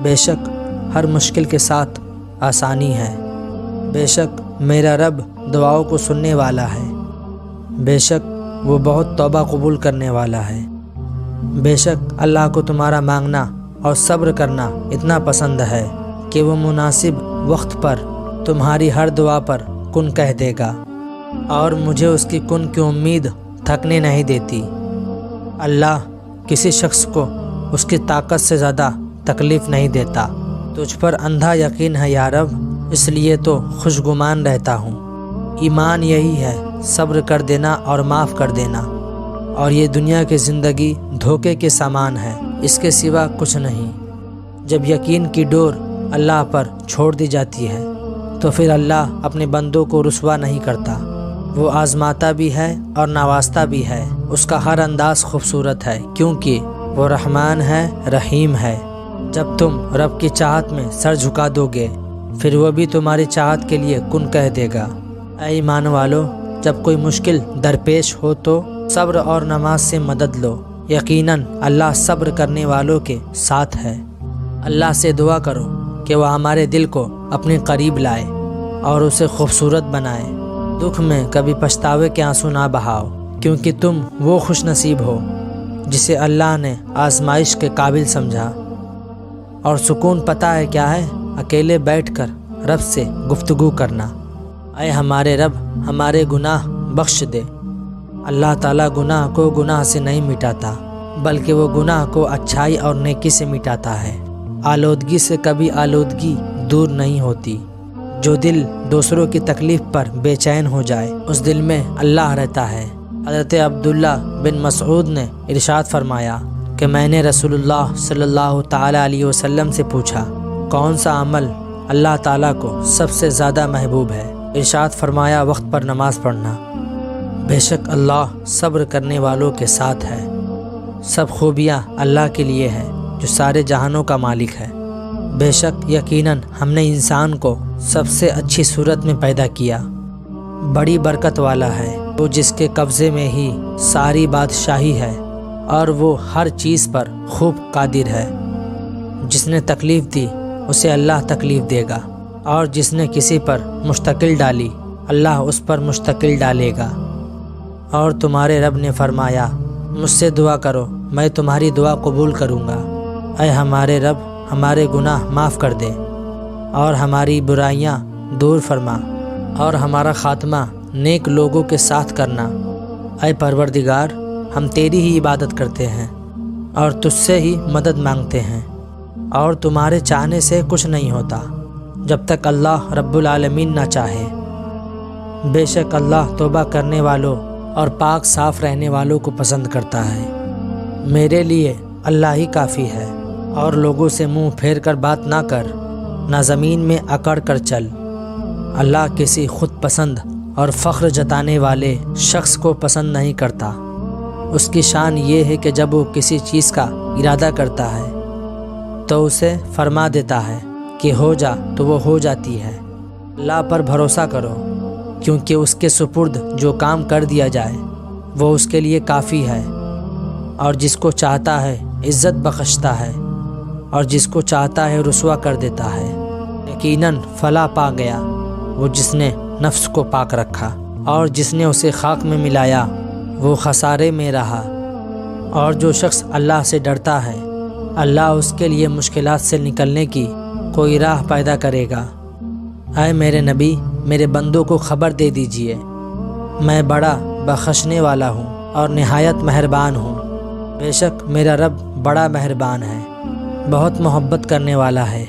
بے شک ہر مشکل کے ساتھ آسانی ہے۔ بے شک میرا رب دعاؤں کو سننے والا ہے۔ بے شک وہ بہت توبہ قبول کرنے والا ہے۔ بے شک اللہ کو تمہارا مانگنا اور صبر کرنا اتنا پسند ہے کہ وہ مناسب وقت پر تمہاری ہر دعا پر کن کہہ دے گا، اور مجھے اس کی کن کی امید تھکنے نہیں دیتی۔ اللہ کسی شخص کو اس کی طاقت سے زیادہ تکلیف نہیں دیتا۔ تجھ پر اندھا یقین ہے یا رب، اس لیے تو خوشگمان رہتا ہوں۔ ایمان یہی ہے، صبر کر دینا اور معاف کر دینا، اور یہ دنیا کی زندگی دھوکے کے سامان ہے، اس کے سوا کچھ نہیں۔ جب یقین کی ڈور اللہ پر چھوڑ دی جاتی ہے تو پھر اللہ اپنے بندوں کو رسوا نہیں کرتا۔ وہ آزماتا بھی ہے اور نوازتا بھی ہے۔ اس کا ہر انداز خوبصورت ہے، کیونکہ وہ رحمان ہے، رحیم ہے۔ جب تم رب کی چاہت میں سر جھکا دو گے، پھر وہ بھی تمہاری چاہت کے لیے کن کہہ دے گا۔ اے ایمان والو، جب کوئی مشکل درپیش ہو تو صبر اور نماز سے مدد لو۔ یقیناً اللہ صبر کرنے والوں کے ساتھ ہے۔ اللہ سے دعا کرو کہ وہ ہمارے دل کو اپنے قریب لائے اور اسے خوبصورت بنائے۔ دکھ میں کبھی پچھتاوے کے آنسو نہ بہاؤ، کیونکہ تم وہ خوش نصیب ہو جسے اللہ نے آزمائش کے قابل سمجھا۔ اور سکون پتہ ہے کیا ہے؟ اکیلے بیٹھ کر رب سے گفتگو کرنا۔ اے ہمارے رب، ہمارے گناہ بخش دے۔ اللہ تعالیٰ گناہ کو گناہ سے نہیں مٹاتا، بلکہ وہ گناہ کو اچھائی اور نیکی سے مٹاتا ہے۔ آلودگی سے کبھی آلودگی دور نہیں ہوتی۔ جو دل دوسروں کی تکلیف پر بے چین ہو جائے، اس دل میں اللہ رہتا ہے۔ حضرت عبداللہ بن مسعود نے ارشاد فرمایا کہ میں نے رسول اللہ صلی اللہ تعالیٰ علیہ وسلم سے پوچھا، کون سا عمل اللہ تعالیٰ کو سب سے زیادہ محبوب ہے؟ ارشاد فرمایا، وقت پر نماز پڑھنا۔ بے شک اللہ صبر کرنے والوں کے ساتھ ہے۔ سب خوبیاں اللہ کے لیے ہیں جو سارے جہانوں کا مالک ہے۔ بے شک یقیناً ہم نے انسان کو سب سے اچھی صورت میں پیدا کیا۔ بڑی برکت والا ہے وہ جس کے قبضے میں ہی ساری بادشاہی ہے، اور وہ ہر چیز پر خوب قادر ہے۔ جس نے تکلیف دی اسے اللہ تکلیف دے گا، اور جس نے کسی پر مشتکل ڈالی اللہ اس پر مشتکل ڈالے گا۔ اور تمہارے رب نے فرمایا، مجھ سے دعا کرو میں تمہاری دعا قبول کروں گا۔ اے ہمارے رب، ہمارے گناہ معاف کر دے اور ہماری برائیاں دور فرما، اور ہمارا خاتمہ نیک لوگوں کے ساتھ کرنا۔ اے پروردگار، ہم تیری ہی عبادت کرتے ہیں اور تجھ سے ہی مدد مانگتے ہیں، اور تمہارے چاہنے سے کچھ نہیں ہوتا جب تک اللہ رب العالمین نہ چاہے۔ بے شک اللہ توبہ کرنے والوں اور پاک صاف رہنے والوں کو پسند کرتا ہے۔ میرے لیے اللہ ہی کافی ہے، اور لوگوں سے منہ پھیر کر بات نہ کر، نہ زمین میں اکڑ کر چل۔ اللہ کسی خود پسند اور فخر جتانے والے شخص کو پسند نہیں کرتا۔ اس کی شان یہ ہے کہ جب وہ کسی چیز کا ارادہ کرتا ہے تو اسے فرما دیتا ہے کہ ہو جا تو وہ ہو جاتی ہے۔ اللہ پر بھروسہ کرو، کیونکہ اس کے سپرد جو کام کر دیا جائے وہ اس کے لیے کافی ہے، اور جس کو چاہتا ہے عزت بخشتا ہے، اور جس کو چاہتا ہے رسوا کر دیتا ہے۔ یقیناً فلاح پا گیا وہ جس نے نفس کو پاک رکھا، اور جس نے اسے خاک میں ملایا وہ خسارے میں رہا۔ اور جو شخص اللہ سے ڈرتا ہے اللہ اس کے لیے مشکلات سے نکلنے کی کوئی راہ پیدا کرے گا۔ اے میرے نبی، میرے بندوں کو خبر دے دیجئے، میں بڑا بخشنے والا ہوں اور نہایت مہربان ہوں۔ بے شک میرا رب بڑا مہربان ہے، بہت محبت کرنے والا ہے۔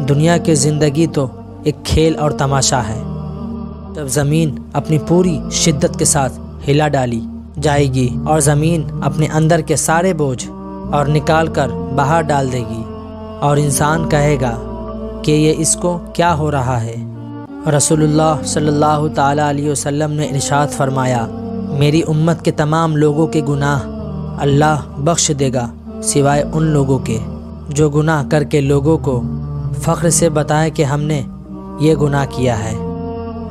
دنیا کی زندگی تو ایک کھیل اور تماشا ہے۔ جب زمین اپنی پوری شدت کے ساتھ ہلا ڈالی جائے گی اور زمین اپنے اندر کے سارے بوجھ اور نکال کر باہر ڈال دے گی، اور انسان کہے گا کہ یہ اس کو کیا ہو رہا ہے۔ رسول اللہ صلی اللہ تعالیٰ علیہ وسلم نے ارشاد فرمایا، میری امت کے تمام لوگوں کے گناہ اللہ بخش دے گا سوائے ان لوگوں کے جو گناہ کر کے لوگوں کو فخر سے بتائیں کہ ہم نے یہ گناہ کیا ہے۔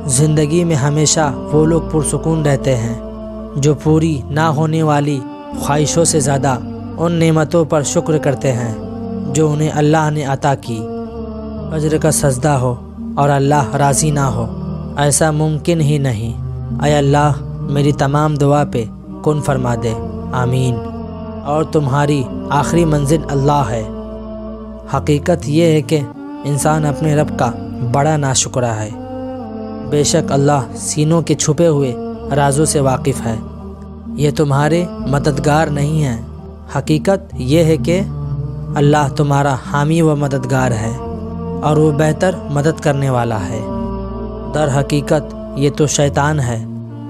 زندگی میں ہمیشہ وہ لوگ پرسکون رہتے ہیں جو پوری نہ ہونے والی خواہشوں سے زیادہ ان نعمتوں پر شکر کرتے ہیں جو انہیں اللہ نے عطا کی۔ فجر کا سجدہ ہو اور اللہ راضی نہ ہو، ایسا ممکن ہی نہیں۔ اے اللہ میری تمام دعا پہ کن فرما دے، آمین۔ اور تمہاری آخری منزل اللہ ہے۔ حقیقت یہ ہے کہ انسان اپنے رب کا بڑا ناشکرا ہے۔ بے شک اللہ سینوں کے چھپے ہوئے رازوں سے واقف ہے۔ یہ تمہارے مددگار نہیں ہیں۔ حقیقت یہ ہے کہ اللہ تمہارا حامی و مددگار ہے اور وہ بہتر مدد کرنے والا ہے۔ در حقیقت یہ تو شیطان ہے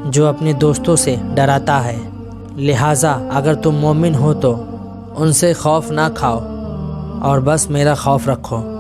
جو اپنے دوستوں سے ڈراتا ہے، لہٰذا اگر تم مومن ہو تو ان سے خوف نہ کھاؤ اور بس میرا خوف رکھو۔